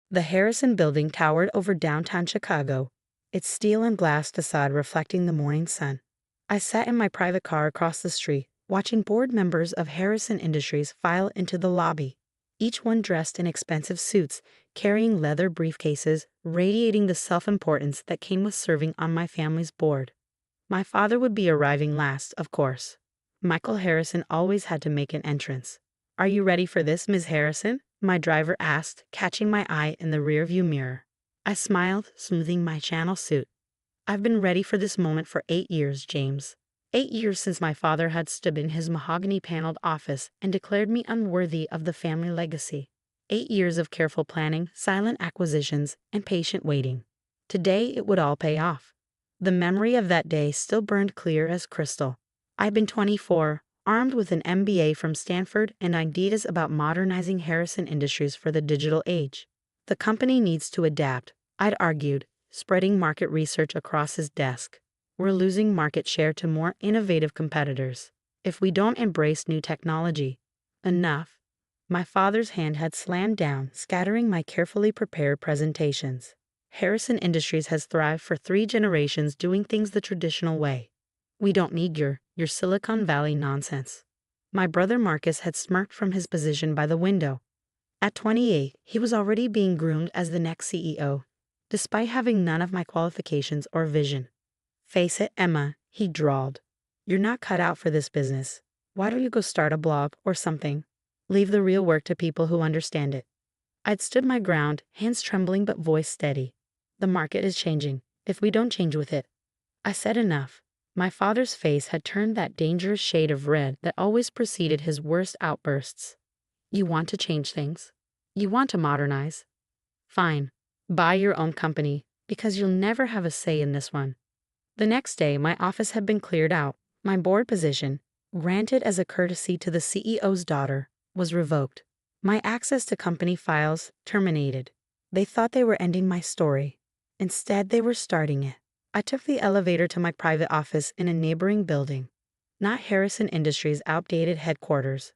The Harrison Building towered over downtown Chicago, its steel and glass facade reflecting the morning sun. I sat in my private car across the street, watching board members of Harrison Industries file into the lobby, each one dressed in expensive suits, carrying leather briefcases, radiating the self-importance that came with serving on my family's board. My father would be arriving last, of course. Michael Harrison always had to make an entrance. "Are you ready for this, Ms. Harrison?" my driver asked, catching my eye in the rearview mirror. I smiled, smoothing my Channel suit. "I've been ready for this moment for 8 years, James. 8 years since my father had stood in his mahogany-paneled office and declared me unworthy of the family legacy. 8 years of careful planning, silent acquisitions, and patient waiting. Today it would all pay off." The memory of that day still burned clear as crystal. I'd been 24, armed with an MBA from Stanford and ideas about modernizing Harrison Industries for the digital age. "The company needs to adapt," I'd argued, spreading market research across his desk. "We're losing market share to more innovative competitors if we don't embrace new technology." "Enough." My father's hand had slammed down, scattering my carefully prepared presentations. "Harrison Industries has thrived for 3 generations doing things the traditional way. We don't need your Silicon Valley nonsense." My brother Marcus had smirked from his position by the window. At 28, he was already being groomed as the next CEO, despite having none of my qualifications or vision. "Face it, Emma," he drawled. "You're not cut out for this business. Why don't you go start a blog or something? Leave the real work to people who understand it." I'd stood my ground, hands trembling but voice steady. "The market is changing, if we don't change with it." I said enough. My father's face had turned that dangerous shade of red that always preceded his worst outbursts. "You want to change things? You want to modernize? Fine. Buy your own company, because you'll never have a say in this one." The next day, my office had been cleared out. My board position, granted as a courtesy to the CEO's daughter, was revoked. My access to company files terminated. They thought they were ending my story. Instead, they were starting it. I took the elevator to my private office in a neighboring building. Not Harrison Industries' outdated headquarters,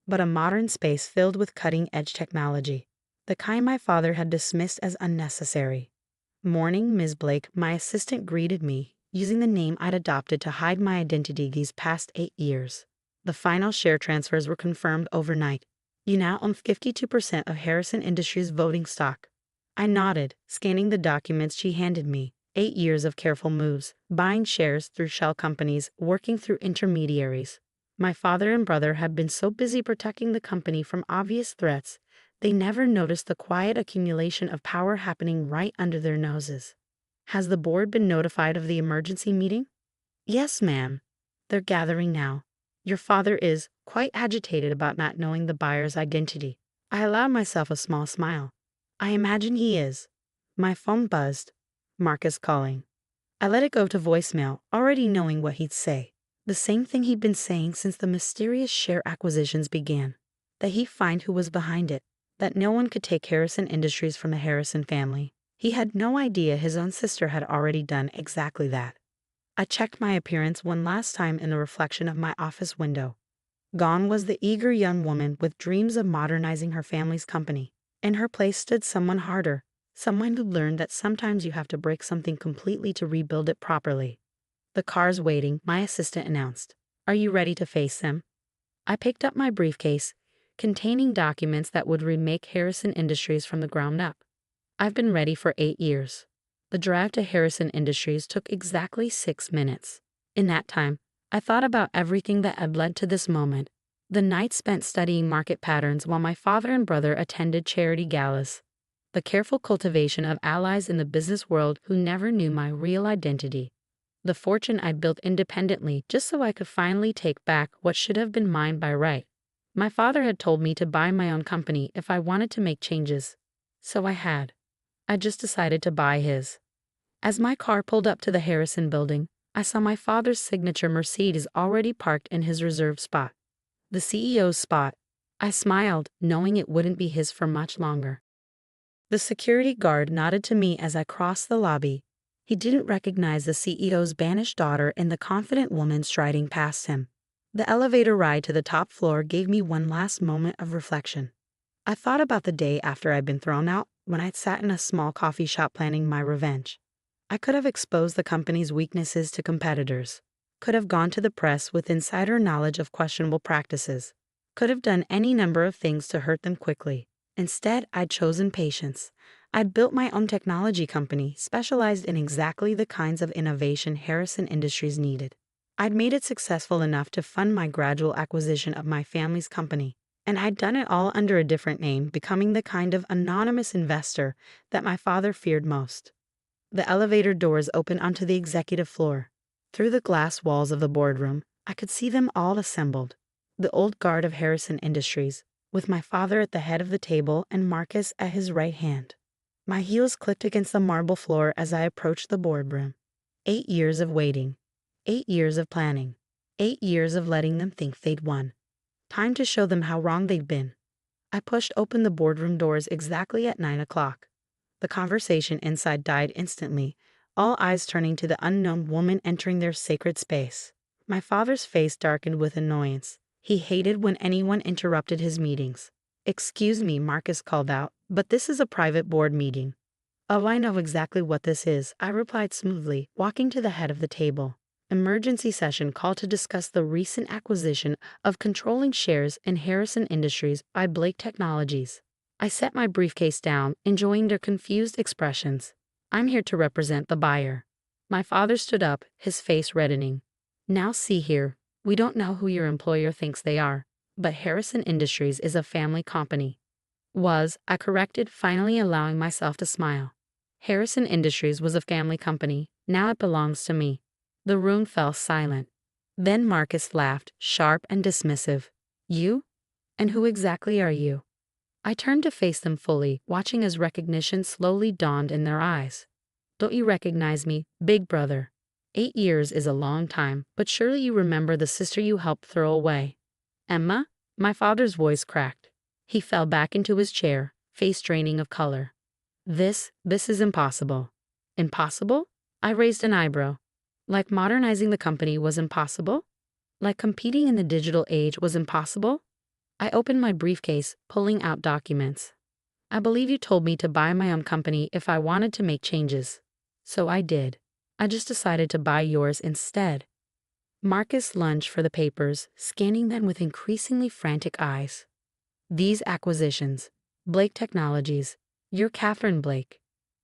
but a modern space filled with cutting-edge technology, the kind my father had dismissed as unnecessary. "Morning, Ms. Blake," my assistant greeted me, using the name I'd adopted to hide my identity these past 8 years. The final share transfers were confirmed overnight. "You now own 52% of Harrison Industries' voting stock." I nodded, scanning the documents she handed me. 8 years of careful moves, buying shares through shell companies, working through intermediaries. My father and brother had been so busy protecting the company from obvious threats, they never noticed the quiet accumulation of power happening right under their noses. "Has the board been notified of the emergency meeting?" "Yes, ma'am. They're gathering now. Your father is quite agitated about not knowing the buyer's identity." I allowed myself a small smile. "I imagine he is." My phone buzzed. Marcus calling. I let it go to voicemail, already knowing what he'd say. The same thing he'd been saying since the mysterious share acquisitions began. That he'd find who was behind it. That no one could take Harrison Industries from the Harrison family. He had no idea his own sister had already done exactly that. I checked my appearance one last time in the reflection of my office window. Gone was the eager young woman with dreams of modernizing her family's company. In her place stood someone harder. Someone who learned that sometimes you have to break something completely to rebuild it properly. "The car's waiting," my assistant announced. "Are you ready to face them?" I picked up my briefcase, containing documents that would remake Harrison Industries from the ground up. I've been ready for 8 years. The drive to Harrison Industries took exactly 6 minutes. In that time, I thought about everything that had led to this moment. The nights spent studying market patterns while my father and brother attended charity galas. The careful cultivation of allies in the business world who never knew my real identity. The fortune I built independently just so I could finally take back what should have been mine by right. My father had told me to buy my own company if I wanted to make changes. So I had. I just decided to buy his. As my car pulled up to the Harrison building, I saw my father's signature Mercedes already parked in his reserved spot. The CEO's spot. I smiled, knowing it wouldn't be his for much longer. The security guard nodded to me as I crossed the lobby. He didn't recognize the CEO's banished daughter in the confident woman striding past him. The elevator ride to the top floor gave me one last moment of reflection. I thought about the day after I'd been thrown out, when I'd sat in a small coffee shop planning my revenge. I could have exposed the company's weaknesses to competitors, could have gone to the press with insider knowledge of questionable practices, could have done any number of things to hurt them quickly. Instead, I'd chosen patience. I'd built my own technology company specialized in exactly the kinds of innovation Harrison Industries needed. I'd made it successful enough to fund my gradual acquisition of my family's company, and I'd done it all under a different name, becoming the kind of anonymous investor that my father feared most. The elevator doors opened onto the executive floor. Through the glass walls of the boardroom, I could see them all assembled. The old guard of Harrison Industries, with my father at the head of the table and Marcus at his right hand. My heels clicked against the marble floor as I approached the boardroom. 8 years of waiting. 8 years of planning. 8 years of letting them think they'd won. Time to show them how wrong they'd been. I pushed open the boardroom doors exactly at 9 o'clock. The conversation inside died instantly, all eyes turning to the unknown woman entering their sacred space. My father's face darkened with annoyance. He hated when anyone interrupted his meetings. "Excuse me," Marcus called out, "but this is a private board meeting." "Oh, I know exactly what this is," I replied smoothly, walking to the head of the table. "Emergency session call to discuss the recent acquisition of controlling shares in Harrison Industries by Blake Technologies." I set my briefcase down, enjoying their confused expressions. "I'm here to represent the buyer." My father stood up, his face reddening. "Now see here, we don't know who your employer thinks they are, but Harrison Industries is a family company." I corrected, finally allowing myself to smile. Harrison Industries was a family company, now it belongs to me. The room fell silent. Then Marcus laughed, sharp and dismissive. "You? And who exactly are you?" I turned to face them fully, watching as recognition slowly dawned in their eyes. "Don't you recognize me, big brother? 8 years is a long time, but surely you remember the sister you helped throw away." "Emma?" My father's voice cracked. He fell back into his chair, face draining of color. This is impossible." "Impossible?" I raised an eyebrow. Like modernizing the company was impossible? Like competing in the digital age was impossible? I opened my briefcase, pulling out documents. "I believe you told me to buy my own company if I wanted to make changes. So I did. I just decided to buy yours instead." Marcus lunged for the papers, scanning them with increasingly frantic eyes. "These acquisitions. Blake Technologies. You're Catherine Blake."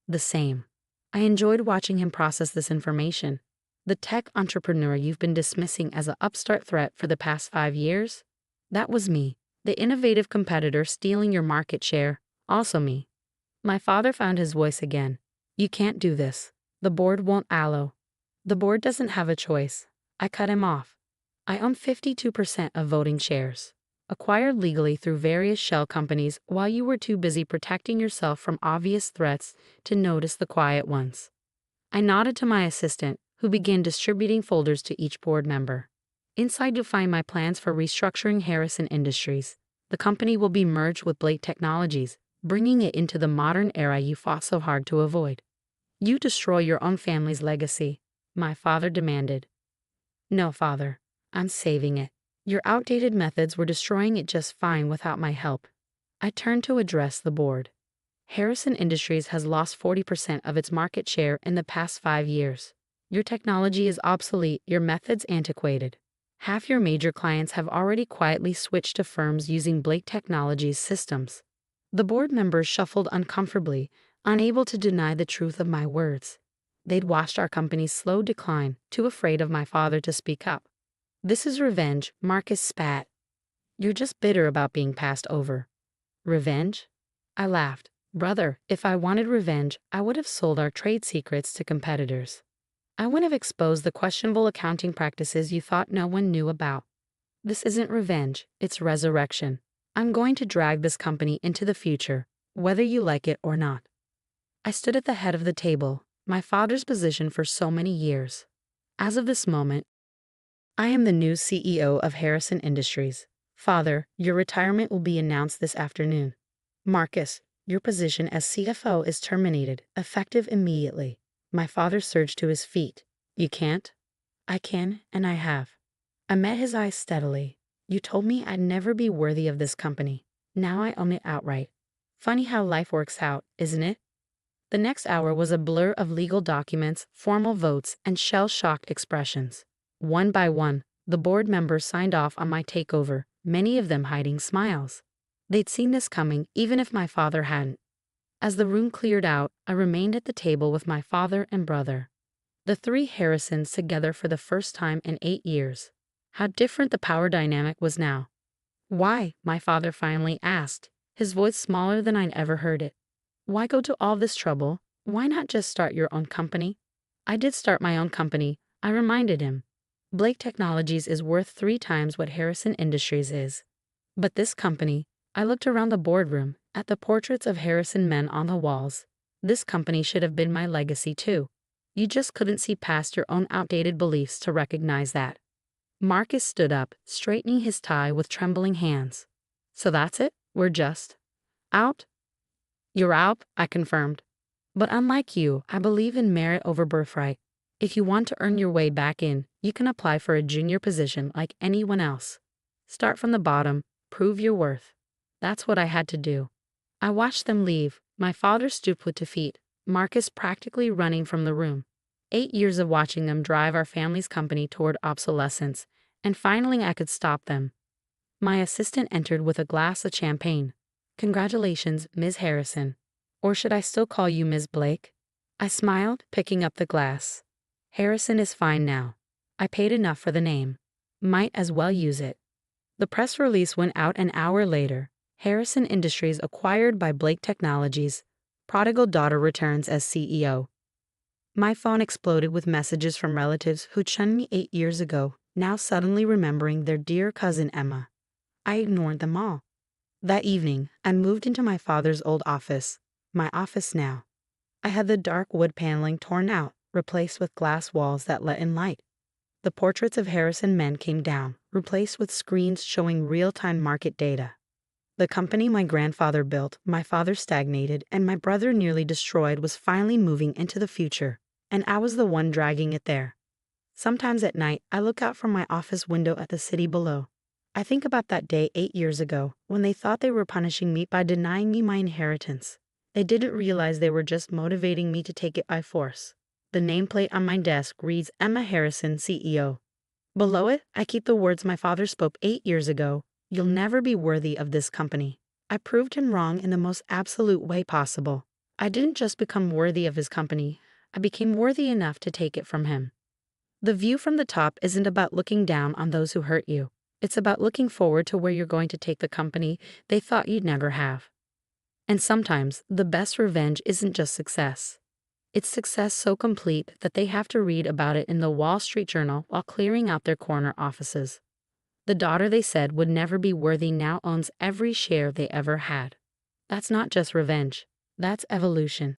"The same." I enjoyed watching him process this information. "The tech entrepreneur you've been dismissing as an upstart threat for the past 5 years? That was me. The innovative competitor stealing your market share, also me." My father found his voice again. "You can't do this. The board won't allow." "The board doesn't have a choice." I cut him off. "I own 52% of voting shares, acquired legally through various shell companies while you were too busy protecting yourself from obvious threats to notice the quiet ones." I nodded to my assistant, who began distributing folders to each board member. "Inside you'll find my plans for restructuring Harrison Industries. The company will be merged with Blake Technologies, bringing it into the modern era you fought so hard to avoid." "You destroy your own family's legacy," my father demanded. "No, father. I'm saving it. Your outdated methods were destroying it just fine without my help." I turned to address the board. "Harrison Industries has lost 40% of its market share in the past 5 years. Your technology is obsolete, your methods antiquated. Half your major clients have already quietly switched to firms using Blake Technologies systems." The board members shuffled uncomfortably, unable to deny the truth of my words. They'd watched our company's slow decline, too afraid of my father to speak up. "This is revenge," Marcus spat. "You're just bitter about being passed over." "Revenge?" I laughed. "Brother, if I wanted revenge, I would have sold our trade secrets to competitors. I would have exposed the questionable accounting practices you thought no one knew about. This isn't revenge, it's resurrection. I'm going to drag this company into the future, whether you like it or not." I stood at the head of the table, my father's position for so many years. "As of this moment, I am the new CEO of Harrison Industries. Father, your retirement will be announced this afternoon. Marcus, your position as CFO is terminated, effective immediately." My father surged to his feet. "You can't?" "I can, and I have." I met his eyes steadily. "You told me I'd never be worthy of this company. Now I own it outright. Funny how life works out, isn't it? The next hour was a blur of legal documents, formal votes, and shell-shocked expressions. One by one, the board members signed off on my takeover, many of them hiding smiles. They'd seen this coming, even if my father hadn't. As the room cleared out, I remained at the table with my father and brother. The three Harrisons together for the first time in 8 years. How different the power dynamic was now. "Why?" my father finally asked, his voice smaller than I'd ever heard it. "Why go to all this trouble? Why not just start your own company?" "I did start my own company," I reminded him. "Blake Technologies is worth 3 times what Harrison Industries is. But this company," I looked around the boardroom, at the portraits of Harrison men on the walls. "This company should have been my legacy too. You just couldn't see past your own outdated beliefs to recognize that." Marcus stood up, straightening his tie with trembling hands. "So that's it? We're just out?" "You're out," I confirmed. "But unlike you, I believe in merit over birthright. If you want to earn your way back in, you can apply for a junior position like anyone else. Start from the bottom, prove your worth." That's what I had to do. I watched them leave, my father stooped with defeat, Marcus practically running from the room. 8 years of watching them drive our family's company toward obsolescence, and finally I could stop them. My assistant entered with a glass of champagne. "Congratulations, Ms. Harrison. Or should I still call you Ms. Blake?" I smiled, picking up the glass. "Harrison is fine now. I paid enough for the name. Might as well use it." The press release went out an hour later. Harrison Industries acquired by Blake Technologies. Prodigal daughter returns as CEO. My phone exploded with messages from relatives who'd shunned me 8 years ago, now suddenly remembering their dear cousin Emma. I ignored them all. That evening, I moved into my father's old office. My office now. I had the dark wood paneling torn out, replaced with glass walls that let in light. The portraits of Harrison men came down, replaced with screens showing real-time market data. The company my grandfather built, my father stagnated, and my brother nearly destroyed was finally moving into the future, and I was the one dragging it there. Sometimes at night, I look out from my office window at the city below. I think about that day 8 years ago, when they thought they were punishing me by denying me my inheritance. They didn't realize they were just motivating me to take it by force. The nameplate on my desk reads Emma Harrison, CEO. Below it, I keep the words my father spoke 8 years ago: "You'll never be worthy of this company." I proved him wrong in the most absolute way possible. I didn't just become worthy of his company, I became worthy enough to take it from him. The view from the top isn't about looking down on those who hurt you. It's about looking forward to where you're going to take the company they thought you'd never have. And sometimes, the best revenge isn't just success. It's success so complete that they have to read about it in the Wall Street Journal while clearing out their corner offices. The daughter they said would never be worthy now owns every share they ever had. That's not just revenge. That's evolution.